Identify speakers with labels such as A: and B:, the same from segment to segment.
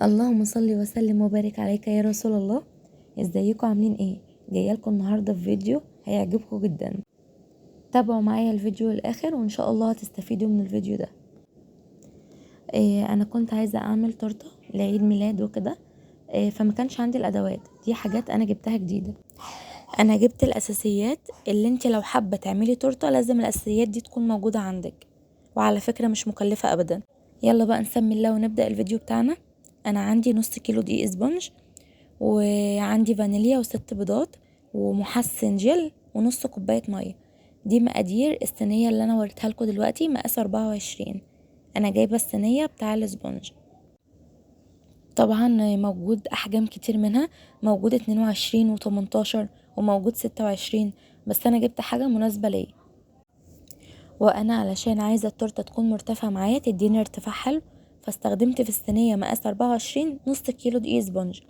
A: اللهم صل وسلم وبارك عليك يا رسول الله. ازيكم عاملين ايه؟ جايه لكم النهارده في فيديو هيعجبكم جدا. تابعوا معايا الفيديو الاخر وان شاء الله هتستفيدوا من الفيديو ده. انا كنت عايزه اعمل تورته لعيد ميلاد وكده. فما كانش عندي الادوات دي، حاجات انا جبتها جديده. انا جبت الاساسيات اللي انت لو حابه تعملي تورته لازم الاساسيات دي تكون موجوده عندك، وعلى فكره مش مكلفه ابدا. يلا بقى نسمي الله ونبدا الفيديو بتاعنا. انا عندي نص كيلو دقيق اسبونج، وعندي فانيليا وست بيضات ومحسن جل ونص كوباية مية. دي مقادير الصينية اللي انا وريتها لكم دلوقتي، مقاس 24. انا جايبة الصينية بتاع الاسبونج. طبعا موجود احجام كتير منها، موجود 22 و18 وموجود 26، بس انا جبت حاجة مناسبة ليا. وانا علشان عايزة التورتة تكون مرتفعة معايا تديني ارتفاع حلو، فاستخدمت في الصينية مقاس 24 نص كيلو دقيق اسبونج.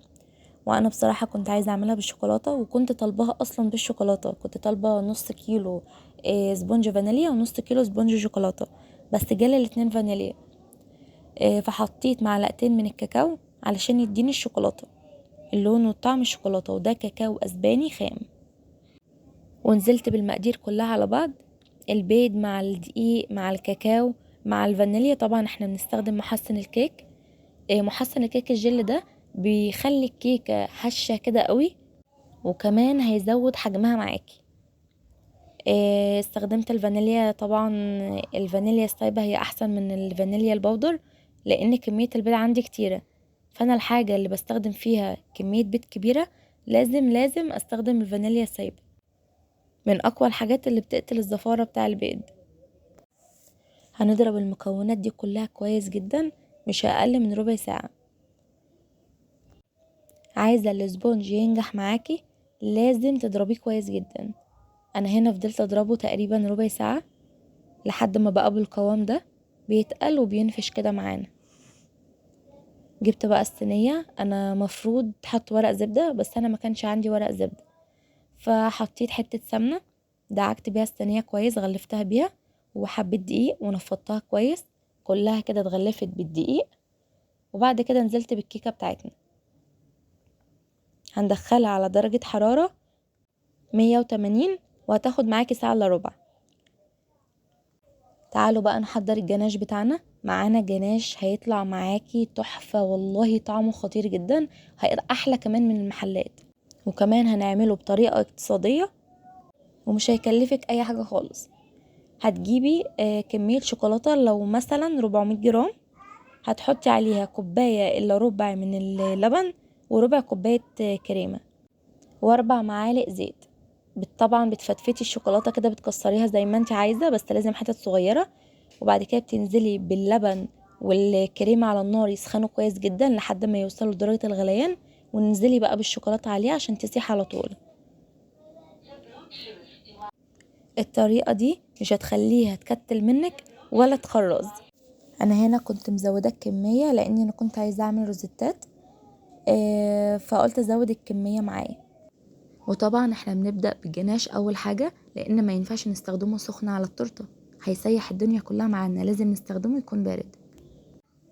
A: وانا بصراحة كنت عايزة اعملها بالشوكولاتة، وكنت طالباها اصلا بالشوكولاتة، كنت طالبة نص كيلو سبونج فانيليا ونص كيلو سبونج شوكولاتة، بس جالي الاتنين فانيليا. فحطيت معلقتين من الكاكاو علشان يديني الشوكولاتة، اللون والطعم الشوكولاتة، وده كاكاو اسباني خام. ونزلت بالمقادير كلها على بعض، البيض مع الدقيق مع الكاكاو مع الفانيليا. طبعا احنا بنستخدم محسن الكيك. محسن الكيك الجل ده بيخلي الكيكة هشة كده قوي، وكمان هيزود حجمها معاكي. استخدمت الفانيليا طبعا. الفانيليا السايبة هي احسن من الفانيليا البودر، لان كمية البيض عندي كتيرة، فانا الحاجة اللي بستخدم فيها كمية بيض كبيرة لازم استخدم الفانيليا السايبة، من اقوى الحاجات اللي بتقتل الزفارة بتاع البيض. هنضرب المكونات دي كلها كويس جدا، مش اقل من ربع ساعة. عايزة الاسبونج ينجح معاكي لازم تضربيه كويس جدا. انا هنا فضلت اضربه تقريبا ربع ساعة لحد ما بقى بالقوام ده، بيتقل وبينفش كده معانا. جبت بقى الصينية، انا مفروض تحط ورق زبدة بس انا ما كانش عندي ورق زبدة، فحطيت حتة سمنة، دعكت بيها الصينية كويس، غلفتها بيها، وحبيت دقيق ونفضتها كويس، كلها كده اتغلفت بالدقيق. وبعد كده نزلت بالكيكة بتاعتنا، هندخلها على درجة حرارة 180، وهتاخد معاكي ساعة الا ربع. تعالوا بقى نحضر الجناش بتاعنا. معانا جناش هيطلع معاكي تحفة والله، طعمه خطير جدا، هيبقى احلى كمان من المحلات، وكمان هنعمله بطريقة اقتصادية ومش هيكلفك اي حاجة خالص. هتجيبي كمية شوكولاتة لو مثلا 400 جرام، هتحطي عليها كوباية الا ربع من اللبن، وربع كوباية كريمة، واربع معالق زيت. طبعا بتفتفتي الشوكولاته كده، بتكسريها زي ما انت عايزه بس لازم حتت صغيره. وبعد كده بتنزلي باللبن والكريمه على النار يسخنوا كويس جدا لحد ما يوصلوا لدرجه الغليان، وننزلي بقى بالشوكولاته عليها عشان تسيح على طول. الطريقه دي مش هتخليها تكتل منك ولا تخرز. انا هنا كنت مزوده الكميه لاني انا كنت عايزه اعمل روزيتات، فقلت ازود الكميه معايا. وطبعا احنا بنبدأ بالجناش اول حاجة، لان ما ينفعش نستخدمه سخن على التورته، هيسيح الدنيا كلها معانا، لازم نستخدمه يكون بارد.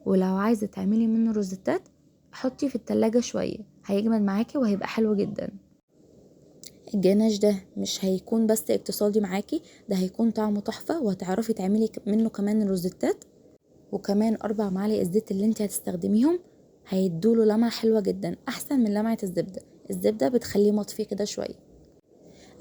A: ولو عايزة تعملي منه روزيتات حطي في التلاجة شوية، هيجمد معاكي وهيبقى حلو جدا. الجناش ده مش هيكون بس اقتصادي معاكي، ده هيكون طعمه تحفة، وهتعرفي تعملي منه كمان روزيتات. وكمان 4 معالق الزيت اللي انت هتستخدميهم هيدوله لمعة حلوة جدا، احسن من لمعة الزبدة. الزبدة بتخليه مطفي كده شوية.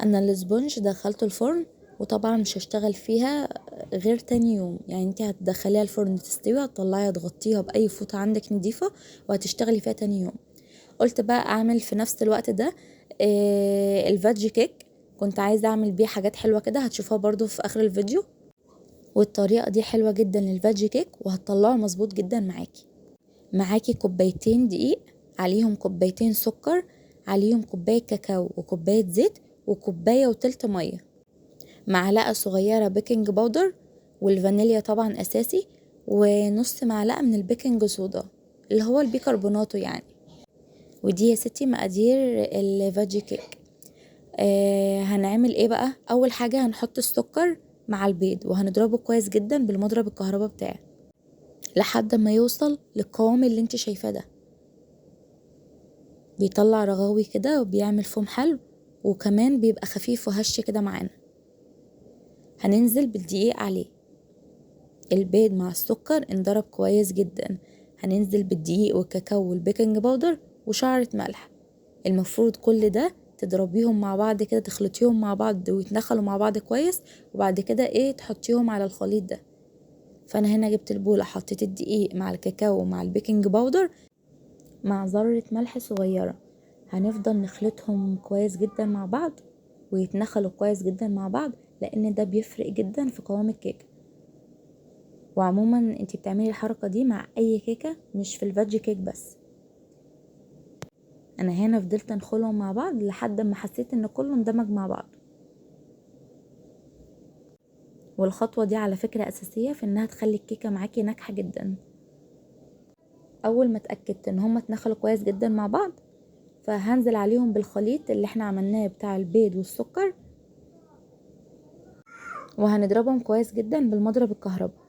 A: انا الاسبونج دخلته الفرن، وطبعا مش هشتغل فيها غير تاني يوم، يعني انت هتدخليها الفرن تستوي، هتطلعيها تغطيها باي فوطة عندك نضيفة، وهتشتغلي فيها تاني يوم. قلت بقى اعمل في نفس الوقت ده الفاجي كيك، كنت عايزة اعمل بيه حاجات حلوة كده، هتشوفوها برضو في اخر الفيديو. والطريقة دي حلوة جدا للفاجي كيك، وهتطلعه مظبوط جدا معاكي. معاكي كوبايتين دقيق، عليهم كوبايتين سكر، عليهم كوباية كاكاو وكوباية زيت وكوباية وتلت مية، معلقة صغيرة بيكنج باودر، والفانيليا طبعا أساسي، ونص معلقة من البيكنج صودا اللي هو البيكربوناتو يعني. ودي يا ستي مقادير الفاجي كيك. هنعمل ايه بقى؟ اول حاجة هنحط السكر مع البيض، وهنضربه كويس جدا بالمضرب الكهرباء بتاعي لحد ما يوصل للقوام اللي انت شايفاه ده. بيطلع رغاوي كده وبيعمل فوم حلو، وكمان بيبقى خفيف وهش كده معانا. هننزل بالدقيق عليه، البيض مع السكر انضرب كويس جدا. هننزل بالدقيق والكاكاو والبيكنج باودر وشعرة ملح. المفروض كل ده تضربيهم مع بعض كده، تخلطيهم مع بعض ويتنخلوا مع بعض كويس، وبعد كده تحطيهم على الخليط ده. فانا هنا جبت البولة، حطيت الدقيق مع الكاكاو مع البيكنج باودر مع ذرة ملح صغيرة. هنفضل نخلطهم كويس جدا مع بعض ويتنخلوا كويس جدا مع بعض، لان ده بيفرق جدا في قوام الكيكه. وعموما انتي بتعملي الحركه دي مع اي كيكه، مش في الفيدج كيك بس. انا هنا فضلت انخلهم مع بعض لحد ما حسيت ان كله اندمج مع بعض. والخطوه دي على فكره اساسيه في انها تخلي الكيكه معاكي ناجحه جدا. اول ما اتاكدت ان هما اتنخلوا كويس جدا مع بعض، فهنزل عليهم بالخليط اللي احنا عملناه بتاع البيض والسكر، وهنضربهم كويس جدا بالمضرب الكهرباء.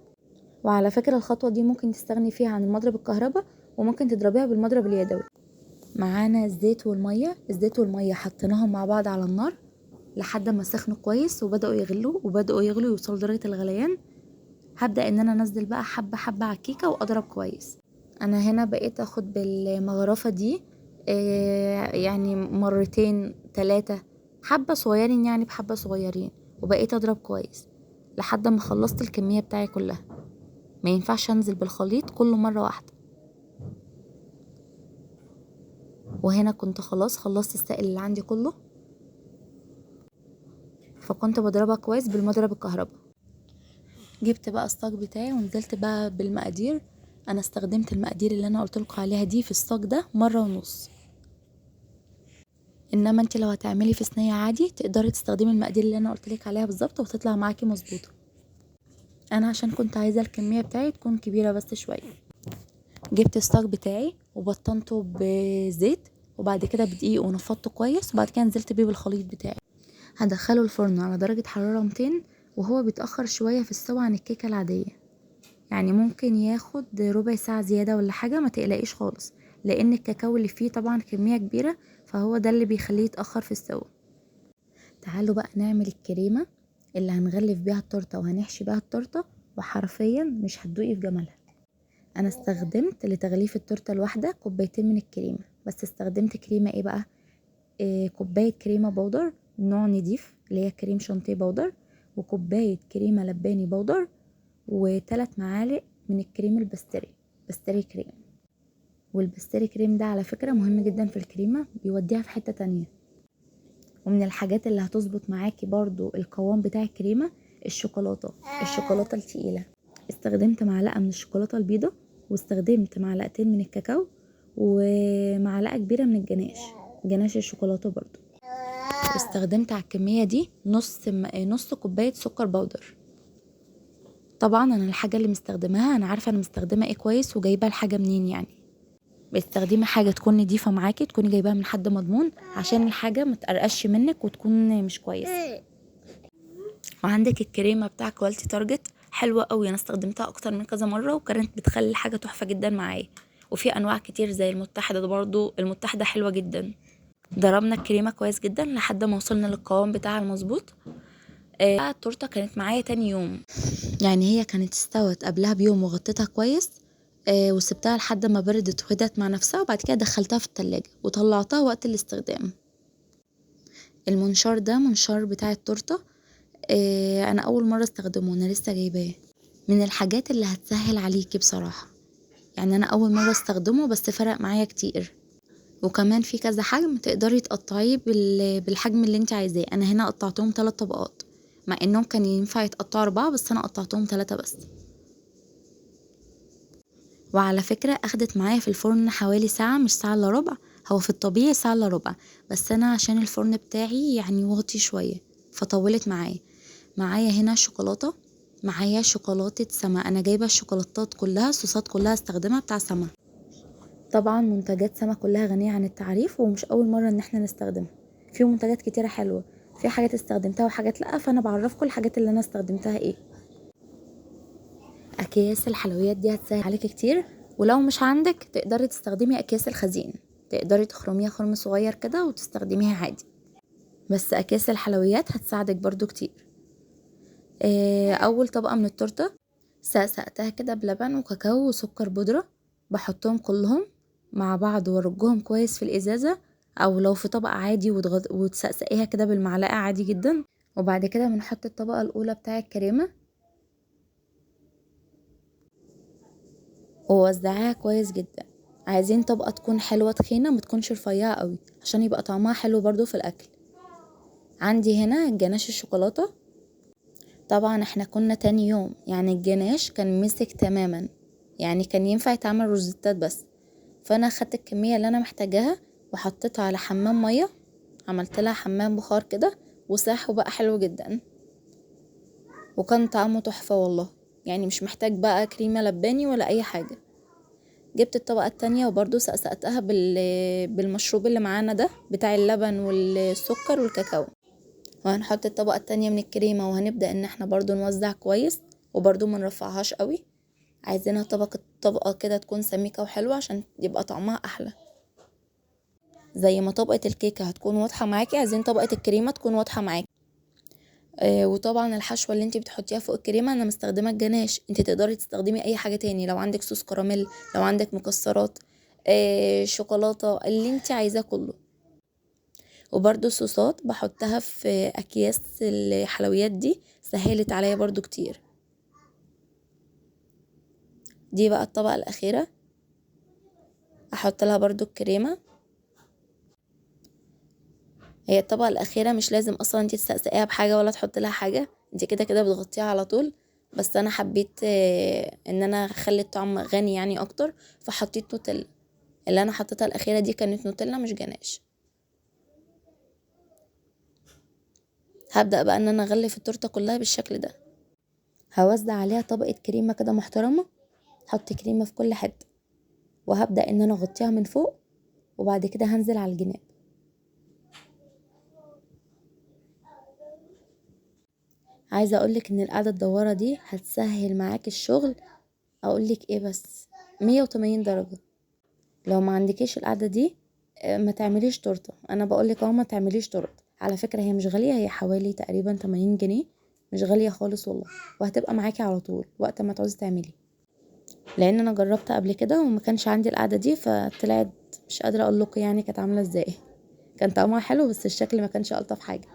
A: وعلى فكرة الخطوة دي ممكن تستغني فيها عن المضرب الكهرباء، وممكن تضربيها بالمضرب اليدوي. معانا الزيت والمية. الزيت والمية حطيناهم مع بعض على النار لحد ما سخنوا كويس وبدأوا يغلوا يوصلوا درجة الغليان. هبدأ ان انا انزل بقى حبة حبة على الكيكة واضرب كويس. انا هنا بقيت اخد بالمغرفة دي يعني مرتين 3 حبة صغيرين، يعني بحبة صغيرين، وبقيت اضرب كويس لحد ما خلصت الكمية بتاعي كلها. ما ينفعش انزل بالخليط كله مرة واحدة. وهنا كنت خلاص خلصت السائل اللي عندي كله، فكنت بضربها كويس بالمضرب الكهرباء. جبت بقى الصاج بتاعي ونزلت بقى بالمقادير. انا استخدمت المقادير اللي انا قلت لكم عليها دي في الصاج ده 1.5 مرة. انما انت لو هتعملي في صينيه عادي تقدري تستخدمي المقادير اللي انا قلت لك عليها بالظبط وتطلع معاكي مظبوطه. انا عشان كنت عايزه الكميه بتاعي تكون كبيره بس شويه، جبت الصاج بتاعي وبطنته بزيت وبعد كده بدقيق ونفضته كويس، وبعد كده نزلت بيه بالخليط بتاعي. هدخله الفرن على درجه حراره 200، وهو بيتاخر شويه في السوا عن الكيكه العاديه، يعني ممكن ياخد ربع ساعه زياده ولا حاجه. ما تقلقيش خالص، لان الكاكاو اللي فيه طبعا كميه كبيره، فهو ده اللي بيخليه يتاخر في السوا. تعالوا بقى نعمل الكريمه اللي هنغلف بيها التورته وهنحشي بيها التورته، وحرفيا مش هتدوقي في جمالها. انا استخدمت لتغليف التورته الواحده 2 كوباية من الكريمه، بس استخدمت كريمه ايه بقى؟ كوبايه كريمه بودر نوع نضيف اللي هي كريم شانتيه بودر، وكوبايه كريمه لباني بودر، و3 معالق من الكريم بستري كريم. والبستري كريم ده على فكره مهم جدا في الكريمه، بيوديها في حته تانية. ومن الحاجات اللي هتظبط معاكي برضو القوام بتاع الكريمه الشوكولاته التقيله. استخدمت معلقه من الشوكولاته البيضه، واستخدمت معلقتين من الكاكاو، ومعلقه كبيره من جناش الشوكولاته برضو. واستخدمت على الكميه دي نص كوبايه سكر بودر. طبعا انا الحاجه اللي مستخدماها انا عارفه انا مستخدمه ايه كويس وجايبه الحاجه منين. يعني بتستخدمي حاجه تكون نضيفه معاكي، تكوني جايباها من حد مضمون عشان الحاجه ما تقرقش منك وتكون مش كويس. وعندك الكريمه بتاع كواليتي تارجت حلوه قوي، انا استخدمتها اكتر من كذا مره وكانت بتخلي الحاجه تحفه جدا معايا. وفي انواع كتير زي المتحده ده، برضو المتحده حلوه جدا. ضربنا الكريمه كويس جدا لحد ما وصلنا للقوام بتاعها المظبوط. التورته كانت معايا تاني يوم، يعني هي كانت استوت قبلها بيوم وغطيتها كويس. وسبتها لحد ما بردت وهدت مع نفسها، وبعد كده دخلتها في التلاجة وطلعتها وقت الاستخدام. المنشار ده منشار بتاع التورته، انا اول مره استخدمه، انا لسه جايباه. من الحاجات اللي هتسهل عليكي بصراحه، يعني انا اول مره استخدمه بس فرق معايا كتير. وكمان في كذا حجم تقدري تقطعيه بالحجم اللي انت عايزاه. انا هنا قطعتهم 3 طبقات، مع انهم كان ينفع يتقطعوا 4 بس انا قطعتهم 3 بس. وعلى فكره اخدت معايا في الفرن حوالي ساعه، مش ساعه الا ربع. هو في الطبيعي ساعه الا ربع، بس انا عشان الفرن بتاعي يعني واطي شويه فطولت معايا هنا شوكولاته، معايا شوكولاته سما. انا جايبه الشوكولاتات كلها، الصوصات كلها استخدمها بتاع سما. طبعا منتجات سما كلها غنيه عن التعريف، ومش اول مره ان احنا نستخدمها. في منتجات كتيره حلوه، في حاجات استخدمتها وحاجات لا، فانا بعرفكم الحاجات اللي انا استخدمتها ايه. اكياس الحلويات دي هتسهل عليك كتير، ولو مش عندك تقدري تستخدمي اكياس الخزين، تقدري تخرميها خرم صغير كده وتستخدميها عادي، بس اكياس الحلويات هتساعدك برضو كتير. اول طبقة من التورتة سقسقتها كده بلبن وكاكاو وسكر بودرة، بحطهم كلهم مع بعض وارجهم كويس في الازازة، او لو في طبق عادي وتسقسقيها كده بالمعلقة عادي جدا. وبعد كده بنحط الطبقة الاولى بتاع الكريمة ووزعيها كويس جدا. عايزين طبقة تكون حلوة تخينة، متكونش رفيعة قوي عشان يبقى طعمها حلو برضو في الاكل. عندي هنا جناش الشوكولاتة. طبعا احنا كنا تاني يوم، يعني الجناش كان مسك تماما، يعني كان ينفع يتعمل روزيتات بس. فانا اخدت الكمية اللي انا محتاجاها وحطيتها على حمام مية، عملت لها حمام بخار كده وساح وبقى حلو جدا، وكان طعمه تحفة والله. يعني مش محتاج بقى كريمة لباني ولا اي حاجة. جبت الطبقة التانية وبرضو سقسقتها بالمشروب اللي معانا ده بتاع اللبن والسكر والكاكاو. وهنحط الطبقة التانية من الكريمة وهنبدأ ان احنا برضو نوزع كويس، وبرضو ما نرفعهاش قوي. عايزينها طبقة كده تكون سميكة وحلوة عشان يبقى طعمها احلى. زي ما طبقة الكيكة هتكون واضحة معاكي، عايزين طبقة الكريمة تكون واضحة معاكي. وطبعا الحشوة اللي انتي بتحطيها فوق الكريمة انا مستخدمة الجناش، انتي تقدري تستخدمي اي حاجة تاني، لو عندك صوص كراميل، لو عندك مكسرات، شوكولاتة، اللي انتي عايزاه كله. وبرضو الصوصات بحطها في اكياس الحلويات دي، سهلت عليا برضو كتير. دي بقى الطبقة الاخيرة، احط لها برضو الكريمة. هي الطبقة الاخيرة مش لازم اصلا انتي تسقسقيها بحاجة ولا تحط لها حاجة، انتي كده كده بتغطيها على طول. بس انا حبيت ان انا اخلي الطعم غني يعني اكتر، فحطيت نوتيلا. اللي انا حطيتها الاخيرة دي كانت نوتيلا مش جناش. هبدأ بقى ان انا اغلف التورتة كلها بالشكل ده. هوزع عليها طبقة كريمة كده محترمة، حط كريمة في كل حتة، وهبدأ ان انا اغطيها من فوق، وبعد كده هنزل على الجناب. عايزة اقولك ان القعدة الدوارة دي هتسهل معاك الشغل. اقولك ايه بس، 180 درجة. لو ما عندكيش القعدة دي ما تعمليش تورته. انا بقولك اهو ما تعمليش تورته. على فكرة هي مش غالية، هي حوالي تقريبا 80 جنيه، مش غالية خالص والله، وهتبقى معاكي على طول وقت ما تعوزي تعملي. لان انا جربت قبل كده وما كانش عندي القعدة دي، فطلعت مش قادرة اقول لكم يعني كانت عاملة ازاي. كان طعمها حلو بس الشكل ما كانش الطف حاجة.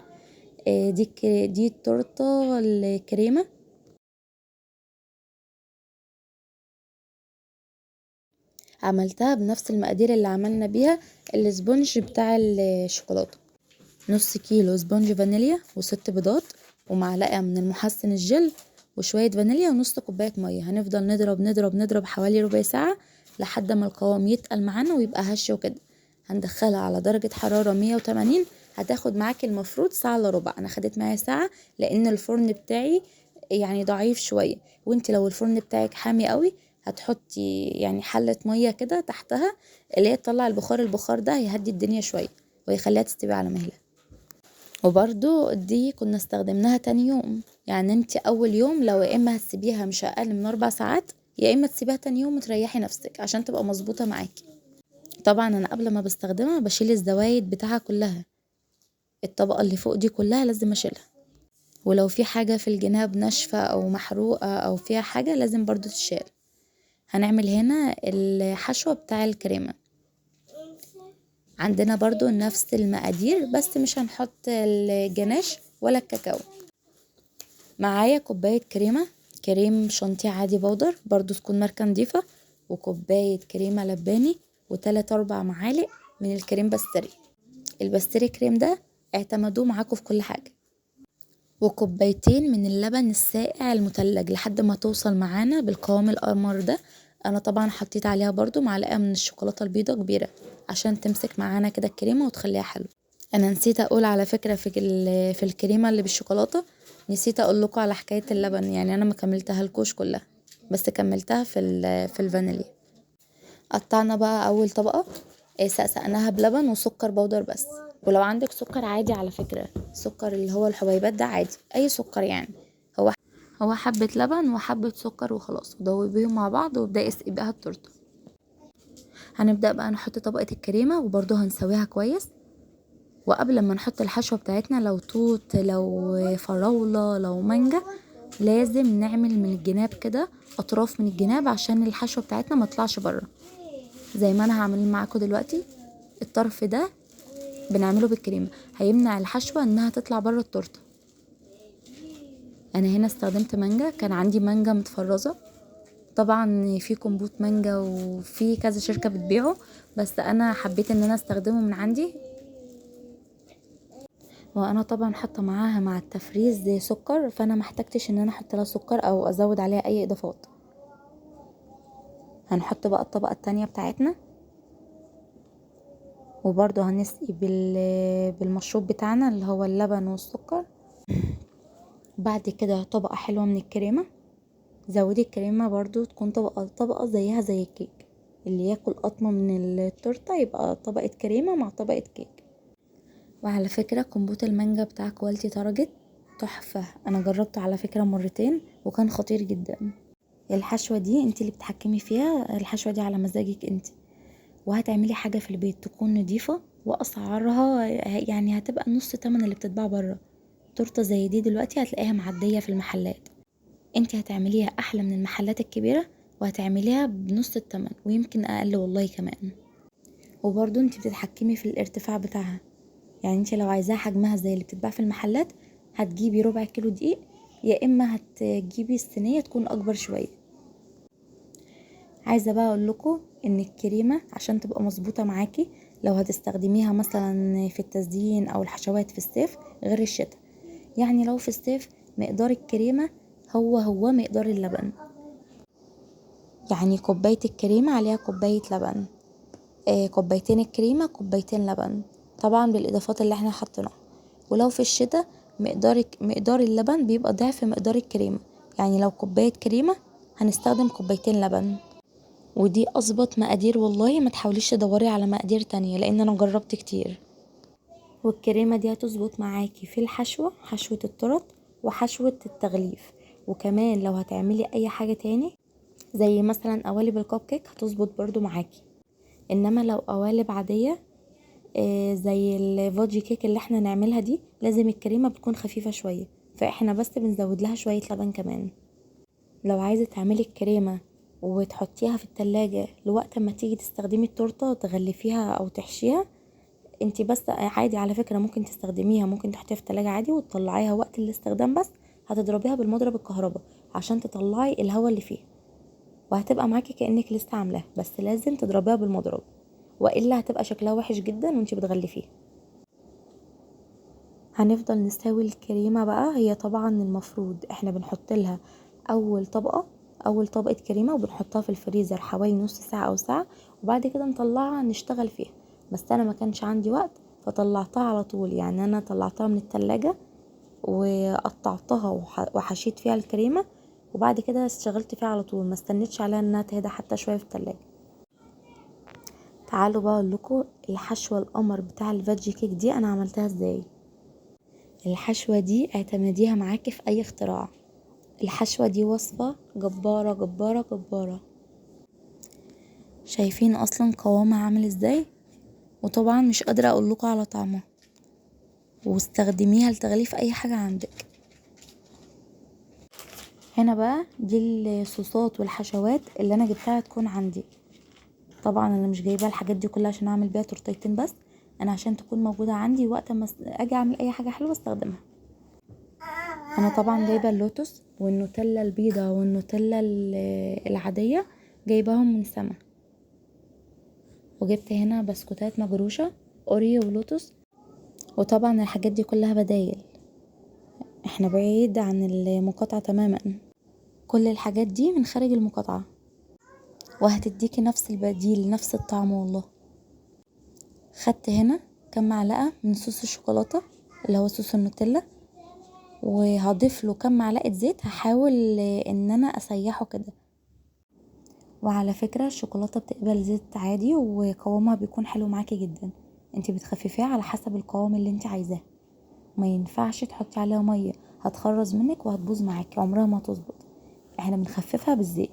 A: دي التورته الكريمة. عملتها بنفس المقادير اللي عملنا بيها الاسبونج بتاع الشوكولاتة. نص كيلو اسبونج فانيليا وست بيضات ومعلقة من المحسن الجل وشوية فانيليا ونص كوباية مية. هنفضل نضرب نضرب نضرب حوالي ربع ساعة لحد ما القوام يتقل معانا ويبقى هش وكده. هندخلها على درجة حرارة 180. هتاخد معاكي المفروض ساعة الا ربع، انا خدت معايا ساعة لان الفرن بتاعي يعني ضعيف شوية. وانت لو الفرن بتاعك حامي قوي هتحطي يعني حلة مية كده تحتها اللي هي تطلع البخار ده، هيهدي الدنيا شوية ويخليها تستوي على مهلها. وبرضو دي كنا استخدمناها تاني يوم، يعني انت اول يوم لو يا اما هتسيبيها مش اقل من 4 ساعات، يا اما تسيبيها تاني يوم وتريحي نفسك عشان تبقى مظبوطة معاكي. طبعا انا قبل ما بستخدمها بشيل الزوايد بتاعها كلها، الطبقة اللي فوق دي كلها لازم اشيلها. ولو في حاجة في الجناب ناشفة او محروقة او فيها حاجة لازم برضو تشيل. هنعمل هنا الحشوة بتاع الكريمة. عندنا برضو نفس المقادير بس مش هنحط الجناش ولا الكاكاو. معايا كوباية كريمة، كريم شانتيه عادي بودر برضو تكون ماركة نضيفة، وكوباية كريمة لباني، وتلات 4 معالق من الكريم باستري. الباستري كريم ده اعتمدوه معاكم في كل حاجة. وكوبايتين من اللبن الساقع المتلج لحد ما توصل معانا بالقوام القمر ده. انا طبعا حطيت عليها برضو معلقة من الشوكولاتة البيضة كبيرة عشان تمسك معانا كده الكريمة وتخليها حلو. انا نسيت اقول على فكرة في الكريمة اللي بالشوكولاتة، نسيت اقول لكم على حكاية اللبن، يعني انا ما كملتها الكوش كلها بس كملتها في الفانيليا. قطعنا بقى اول طبقة، سقسقناها بلبن وسكر بودر بس. ولو عندك سكر عادي على فكرة، سكر اللي هو الحبيبات ده عادي، اي سكر يعني. هو هو حبة لبن وحبة سكر وخلاص، ودوبيهم مع بعض وابدأي اسقي بيها التورته. هنبدأ بقى نحط طبقة الكريمة وبرضو هنسويها كويس. وقبل ما نحط الحشوة بتاعتنا، لو توت لو فراولة لو مانجا، لازم نعمل من الجناب كده اطراف من الجناب عشان الحشوة بتاعتنا ما تطلعش بره، زي ما انا هعمل معاكم دلوقتي. الطرف ده بنعمله بالكريمة، هيمنع الحشوة انها تطلع بره التورته. انا هنا استخدمت مانجا، كان عندي مانجا متفرزة، طبعا في كمبوت مانجا وفي كذا شركة بتبيعه، بس انا حبيت ان انا استخدمه من عندي. وانا طبعا حاطه معاها مع التفريز سكر، فانا محتاجتش ان انا احط لها سكر او ازود عليها اي اضافات. هنحط بقى الطبقه التانية بتاعتنا، وبرضو هنسقي بالمشروب بتاعنا اللي هو اللبن والسكر. بعد كده طبقه حلوه من الكريمه، زودي الكريمه برضو تكون طبقه زيها زي الكيك، اللي ياكل قطمه من التورته يبقى طبقه كريمه مع طبقه كيك. وعلى فكره كمبوت المانجا بتاع كواليتي تارجت تحفه، انا جربته على فكره مرتين وكان خطير جدا. الحشوة دي انت اللي بتحكمي فيها، الحشوة دي على مزاجك انت، وهتعملي حاجة في البيت تكون نضيفة واسعارها يعني هتبقى نص تمن اللي بتتباع بره. تورته زي دي دلوقتي هتلاقيها معدية في المحلات، انت هتعمليها احلى من المحلات الكبيرة، وهتعمليها بنص التمن ويمكن اقل والله كمان. وبرضو انت بتتحكمي في الارتفاع بتاعها، يعني انت لو عايزاها حجمها زي اللي بتتباع في المحلات هتجيبي ربع كيلو دقيق، يا اما هتجيبي الصينية تكون اكبر شوية. عايزه بقى اقول لكم ان الكريمه عشان تبقى مظبوطه معاكي، لو هتستخدميها مثلا في التزيين او الحشوات في الصيف غير الشتاء، يعني لو في الصيف مقدار الكريمه هو مقدار اللبن، يعني كوبايه الكريمه عليها كوبايه لبن، كوبايتين الكريمه كوبايتين لبن، طبعا بالاضافات اللي احنا حطيناها. ولو في الشتاء مقدار اللبن بيبقى ضعف مقدار الكريمه، يعني لو كوبايه كريمه هنستخدم كوبايتين لبن. ودي اظبط مقادير والله، ما تحاوليش تدوري على مقادير تانية لان انا جربت كتير. والكريمة دي هتظبط معاكي في الحشوة، حشوة التورت وحشوة التغليف، وكمان لو هتعملي اي حاجة تاني زي مثلا قوالب الكب كيك هتظبط برضو معاكي. انما لو قوالب عادية زي الفودجي كيك اللي احنا نعملها دي، لازم الكريمة بتكون خفيفة شوية، فاحنا بس بنزود لها شوية لبن كمان. لو عايزة تعملي الكريمة وتحطيها في التلاجة لوقت ما تيجي تستخدمي التورته تغلفيها او تحشيها، انتي بس عادي على فكرة ممكن تستخدميها، ممكن تحطيها في التلاجة عادي وتطلعيها وقت الاستخدام، بس هتضربيها بالمضرب الكهرباء عشان تطلعي الهواء اللي فيها، وهتبقى معاكي كأنك لسه عاملاها، بس لازم تضربيها بالمضرب والا هتبقى شكلها وحش جدا وانتي بتغلفيها. هنفضل نساوي الكريمة بقى، هي طبعا المفروض احنا بنحط لها اول طبقة كريمة وبنحطها في الفريزر حوالي نص ساعة او ساعة، وبعد كده نطلعها نشتغل فيها. بس انا ما كانش عندي وقت فطلعتها على طول، يعني انا طلعتها من التلاجة وقطعتها وحشيت فيها الكريمة، وبعد كده اشتغلت فيها على طول، ما استنيتش عليها انها تهدى حتى شوية في التلاجة. تعالوا بقى اقول لكم الحشوة القمر بتاع الفيجي كيك دي انا عملتها ازاي. الحشوة دي اعتمديها معاكي في اي اختراع، الحشوة دي وصفة جبارة جبارة جبارة. شايفين اصلا قوامها عامل ازاي، وطبعا مش قادرة اقول لكم على طعمها، واستخدميها لتغليف اي حاجة عندك. هنا بقى دي الصوصات والحشوات اللي انا جبتها تكون عندي، طبعا انا مش جايبه الحاجات دي كلها عشان اعمل بيها تورتيتين، بس انا عشان تكون موجودة عندي وقت ما اجي اعمل اي حاجة حلوة استخدمها. انا طبعا جايبه اللوتس والنوتيلا البيضه والنوتيلا العاديه، جايباهم من سما، وجبت هنا بسكوتات مجروشه اوريو ولوتس. وطبعا الحاجات دي كلها بدايل، احنا بعيد عن المقاطعه تماما، كل الحاجات دي من خارج المقاطعه وهتديكي نفس البديل نفس الطعم والله. خدت هنا كام معلقه من صوص الشوكولاته اللي هو صوص النوتيلا، وهضيف له كام معلقه زيت، هحاول ان انا اسيحه كده. وعلى فكرة الشوكولاتة بتقبل زيت عادي وقوامها بيكون حلو معاكي جدا، انتي بتخففيها على حسب القوام اللي انتي عايزاه، ما ينفعش تحطي عليها مية هتخرز منك وهتبوظ معاكي عمرها ما تظبط، احنا بنخففها بالزيت.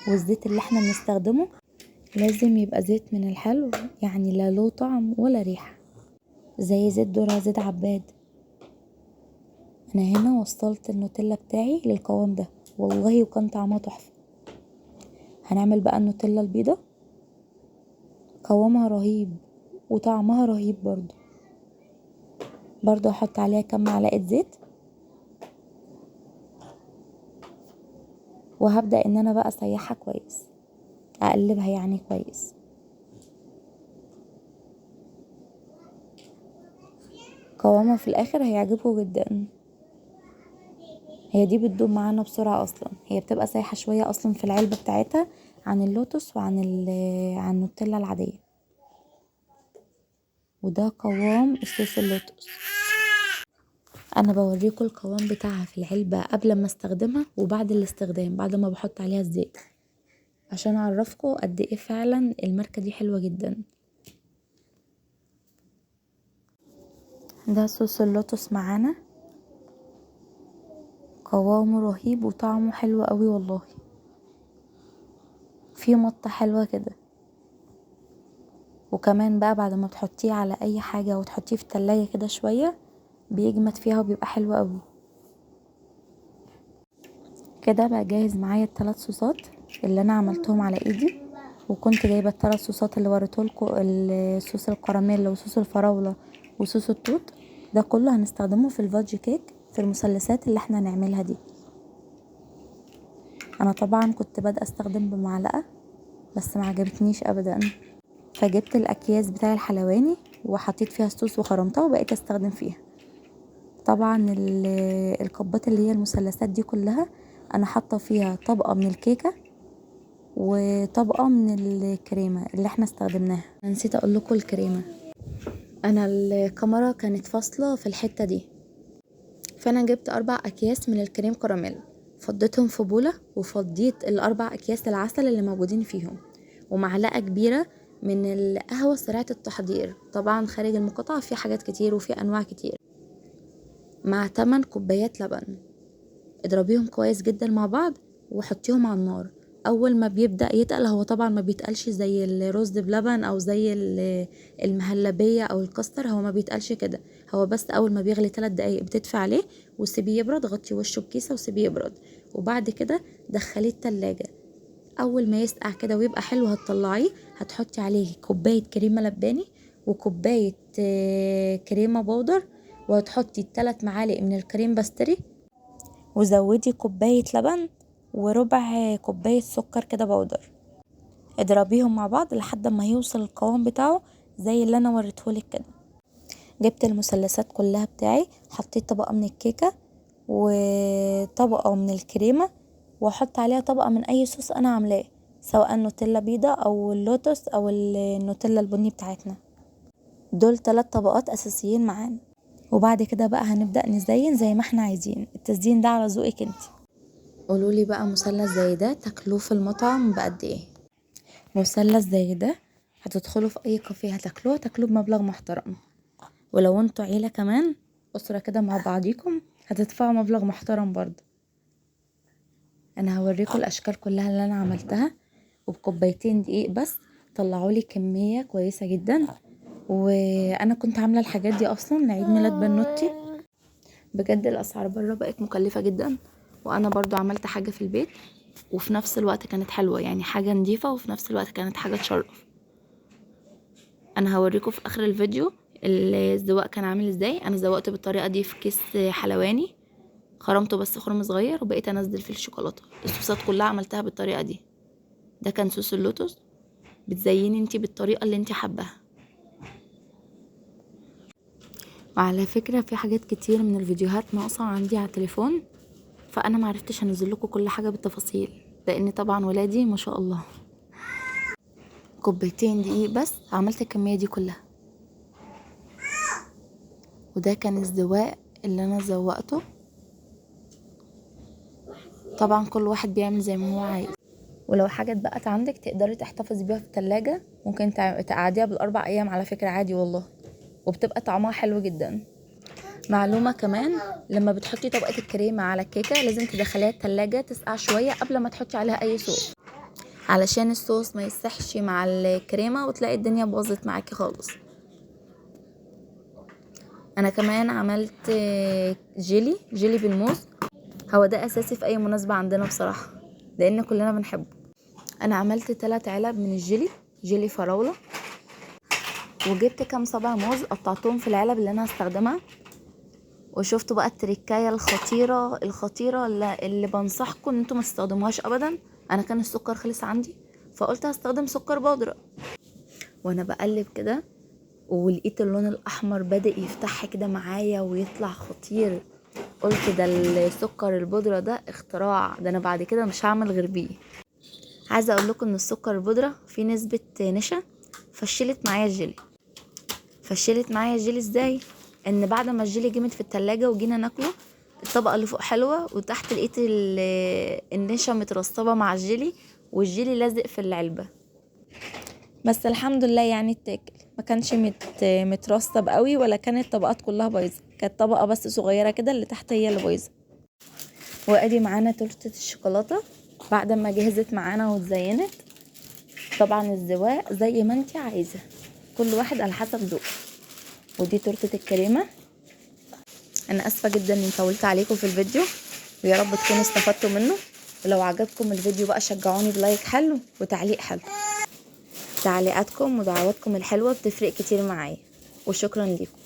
A: والزيت اللي احنا بنستخدمه لازم يبقى زيت من الحلو، يعني لا له طعم ولا ريحة، زي زيت ذرة، زيت عباد. انا هنا وصلت النوتيلا بتاعي للقوام ده والله، وكان طعمها تحفة. هنعمل بقى النوتيلا البيضة، قوامها رهيب وطعمها رهيب برضو هحط عليها كام معلقة زيت، وهبدأ ان انا بقى اسيحها كويس، اقلبها يعني كويس. قوامها في الاخر هيعجبكم جدا. هي دي بتدوب معانا بسرعة اصلا، هي بتبقى سايحة شوية اصلا في العلبة بتاعتها عن اللوتس وعن عن النوتيلا العادية. وده قوام الصوص اللوتس. انا بوريكم القوام بتاعها في العلبة قبل ما استخدمها وبعد الاستخدام، بعد ما بحط عليها الزيت، عشان اعرفكم قد ايه فعلا الماركة دي حلوة جدا. ده صوص اللوتس معانا، قوامه رهيب وطعمه حلو قوي والله، فيه مطة حلوة كده. وكمان بقى بعد ما تحطيه على اي حاجة وتحطيه في التلاجة كده شوية بيجمد فيها وبيبقى حلو قوي. كده بقى جاهز معايا ال3 صوصات اللي انا عملتهم على ايدي، وكنت جايبه ال3 صوصات اللي وريتهولكوا، الصوص الكراميل وصوص الفراوله وصوص التوت. ده كله هنستخدمه في الفادج كيك، في المثلثات اللي احنا هنعملها دي. انا طبعا كنت بادئه استخدم بمعلقه بس ما عجبتنيش ابدا، فجبت الاكياس بتاع الحلواني وحطيت فيها الصوص وخرمتها وبقيت استخدم فيها. طبعا الكبات اللي هي المثلثات دي كلها انا حاطه فيها طبقه من الكيكه وطبقه من الكريمه اللي احنا استخدمناها. أنا نسيت اقول لكم الكريمه، انا الكاميرا كانت فاصله في الحته دي، فانا جبت 4 اكياس من الكريم كراميل، فضيتهم في بوله وفضيت ال4 اكياس العسل اللي موجودين فيهم، ومعلقه كبيره من القهوه سريعه التحضير، طبعا خارج المقاطعه في حاجات كتير وفي انواع كتير، مع 8 كوبايات لبن. اضربيهم كويس جدا مع بعض وحطيهم على النار. اول ما بيبدأ يتقل، هو طبعا ما بيتقلش زي الرز بلبن او زي المهلبية او الكاستر، هو ما بيتقلش كده، هو بس اول ما بيغلي 3 دقايق بتدفي عليه وسيبيه يبرد، غطي وشه بكيسة وسيبيه يبرد، وبعد كده دخليه التلاجة. اول ما يسقع كده ويبقى حلو هتطلعيه، هتحطي عليه كوباية كريمة لباني وكوباية كريمة بودر، وهتحطي 3 معالق من الكريم باستري، وزودي كوباية لبن وربع كوباية سكر كده بودر. اضربيهم مع بعض لحد ما يوصل القوام بتاعه زي اللي انا وريتهولك كده. جبت المثلثات كلها بتاعي، حطيت طبقة من الكيكة وطبقة من الكريمة، واحط عليها طبقة من اي صوص انا عاملاه، سواء نوتيلا بيضة او اللوتس او النوتيلا البني بتاعتنا. دول 3 طبقات اساسيين معانا، وبعد كده بقى هنبدأ نزين زي ما احنا عايزين، التزيين ده على ذوقك انت. قولولي بقى مثلث زي ده تاكلوه في المطعم بقد ايه؟ مثلث زي ده هتدخلوا في اي كافيه تاكلوه بمبلغ محترم، ولو انتوا عيلة كمان اسرة كده مع بعضيكم هتدفعوا مبلغ محترم برضه. انا هوريكم الاشكال كلها اللي انا عملتها، وبكوبايتين دقيق بس طلعولي كمية كويسة جدا. وانا كنت عاملة الحاجات دي اصلا لعيد ميلاد بنوتي. بجد الاسعار بره بقت مكلفة جدا، وانا برضو عملت حاجة في البيت وفي نفس الوقت كانت حلوة، يعني حاجة نضيفة وفي نفس الوقت كانت حاجة تشرف. انا هوريكم في اخر الفيديو الزواق كان عامل ازاي. انا زوقت بالطريقة دي في كيس حلواني، خرمته بس خرم صغير وبقيت انزل فيه الشوكولاتة. الصوصات كلها عملتها بالطريقة دي. ده كان صوص اللوتس، بتزيني انتي بالطريقة اللي انتي حباها. وعلى فكرة في حاجات كتير من الفيديوهات ناقصة عندي على التليفون، فانا معرفتش انزل لكم كل حاجة بالتفاصيل لان طبعا ولادي ما شاء الله. كوبايتين دقيق بس عملت الكمية دي كلها. وده كان الزواق اللي انا زوقته، طبعا كل واحد بيعمل زي ما هو عايز. ولو حاجة اتبقت عندك تقدري تحتفظي بيها في التلاجة، ممكن تقعديها بال4 ايام على فكرة عادي والله، وبتبقى طعمها حلو جدا. معلومة كمان، لما بتحطي طبقة الكريمة على الكيكة لازم تدخليها التلاجة تسقع شوية قبل ما تحطي عليها اي صوص، علشان الصوص ما يسحش مع الكريمة وتلاقي الدنيا باظت معاكي خالص. انا كمان عملت جيلي بالموز، هو ده اساسي في اي مناسبة عندنا بصراحة لان كلنا بنحبه. انا عملت 3 علب من جيلي فراولة، وجبت كام صبع موز قطعتهم في العلب اللي انا هستخدمها. وشفتوا بقى التركايه الخطيره اللي بنصحكم ان انتوا ما تستخدموهاش ابدا. انا كان السكر خلص عندي فقلت هستخدم سكر بودره، وانا بقلب كده ولقيت اللون الاحمر بدأ يفتح كده معايا ويطلع خطير. قلت ده السكر البودره ده اختراع، ده انا بعد كده مش هعمل غير بيه. عايزه اقول لكم ان السكر البودره فيه نسبه نشا، فشلت معايا الجيلي ازاي؟ ان بعد ما الجيلي جمد في التلاجة وجينا ناكله، الطبقة اللي فوق حلوة وتحت لقيت النشا مترصبة مع الجيلي والجيلي لازق في العلبة. بس الحمد لله يعني اتاكل، ما كانش مترصب قوي ولا كانت الطبقات كلها بايظة، كانت طبقة بس صغيرة كده اللي تحت هي اللي بايظة. وادي معانا تورتة الشوكولاتة بعد ما جهزت معانا واتزينت. طبعا الزواق زي ما انت عايزة، كل واحد على حسب ذوقه. ودي تورتة الكريمة. انا اسفة جدا اني طولت عليكم في الفيديو، ويا رب تكونوا استفدتوا منه. ولو عجبكم الفيديو بقى شجعوني بلايك حلو وتعليق حلو. تعليقاتكم ودعواتكم الحلوة بتفرق كتير معايا، وشكرا ليكم.